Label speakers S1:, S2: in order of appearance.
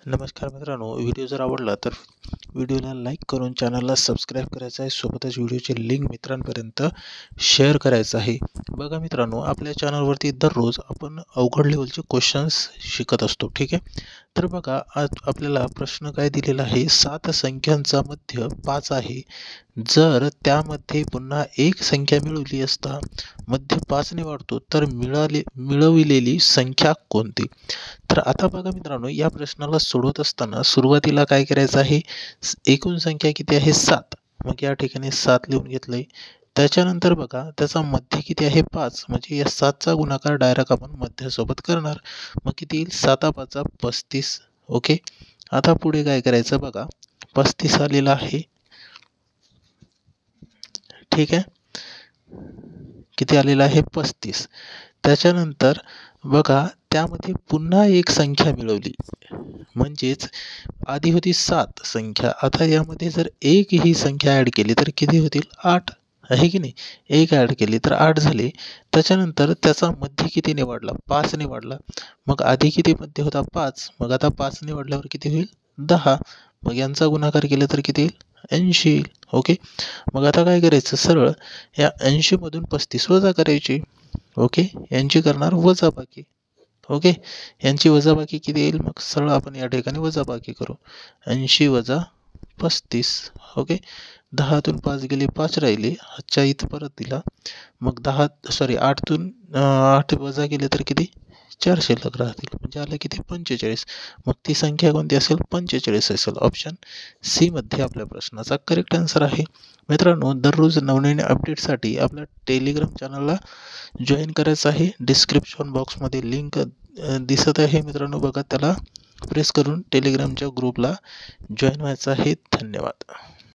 S1: नमस्कार मित्रांनो, व्हिडिओ जर आवडला तर व्हिडिओला लाईक करून चॅनलला सबस्क्राईब करायचं आहे. सोबतच व्हिडिओची लिंक मित्रांपर्यंत शेअर करायचं आहे. बघा मित्रांनो, आपल्या चॅनलवरती दररोज आपण अवघड लेवलचे क्वेश्चन्स शिकत असतो. ठीक आहे. तर बघा, आज आपल्याला प्रश्न काय दिलेला आहे, 7 संख्यांचा मध्य 5 आहे. जर त्यामध्ये पुन्हा एक संख्या मिळवली असता मध्य 5 ने वाढतो तर मिळविलेली संख्या कोणती? तर आता बघा मित्रांनो, या प्रश्नाला सोडवत असताना सुरुवातीला काय करायचं आहे, एकूण संख्या किती आहे 7. मग या ठिकाणी 7 लिहून घेतलंय. त्याच्यानंतर बघा, त्याचा मध्य किती आहे 5, म्हणजे या 7चा गुणाकार डायरेक्ट आपण मध्यासोबत करणार. मग किती येईल, 7 35. ओके. आता पुढे काय करायचं बघा, 35 आलेला आहे. ठीक आहे. किती आलेला आहे 35. त्याच्यानंतर बघा, त्यामध्ये पुन्हा एक संख्या मिळवली, म्हणजेच आधी होती 7 संख्या, आता यामध्ये जर एक ही संख्या ॲड केली तर किती होतील 8, आहे की नाही. एक ॲड केली तर 8 झाले. त्याच्यानंतर त्याचा मध्य कितीने वाढला, 5 ने वाढला. मग आधी किती मध्य होता 5, मग आता 5 ने वाढल्यावर किती होईल 10. मग यांचा गुणाकार केला तर किती येईल 80. ओके. मग आता काय करायचं, सरळ या 80 मधून 35 वजा करायची. ओके. यांची करणार वजाबाकी. ओके. यांची वजाबाकी किती येईल, मग सरळ आपण या ठिकाणी वजाबाकी करू. 80 वजा 35. ओके. 10तून 5 गेले, 5 राहिले. हातच्या इथं परत दिला. मग 8तून 8 वजा केले तर किती 4 शिल्लक राहतील, म्हणजे आलं किती 45. मग ती संख्या कोणती असेल 45 असेल. ऑप्शन सी मध्ये आपल्या प्रश्नाचा करेक्ट आन्सर आहे. मित्रांनो, दररोज नवनवीन अपडेटसाठी आपल्या टेलिग्राम चॅनलला जॉईन करायचं आहे. डिस्क्रिप्शन बॉक्समध्ये लिंक दिसत आहे मित्रांनो, बघा, त्याला प्रेस करून टेलिग्रामच्या ग्रुपला जॉईन व्हायचं आहे. धन्यवाद.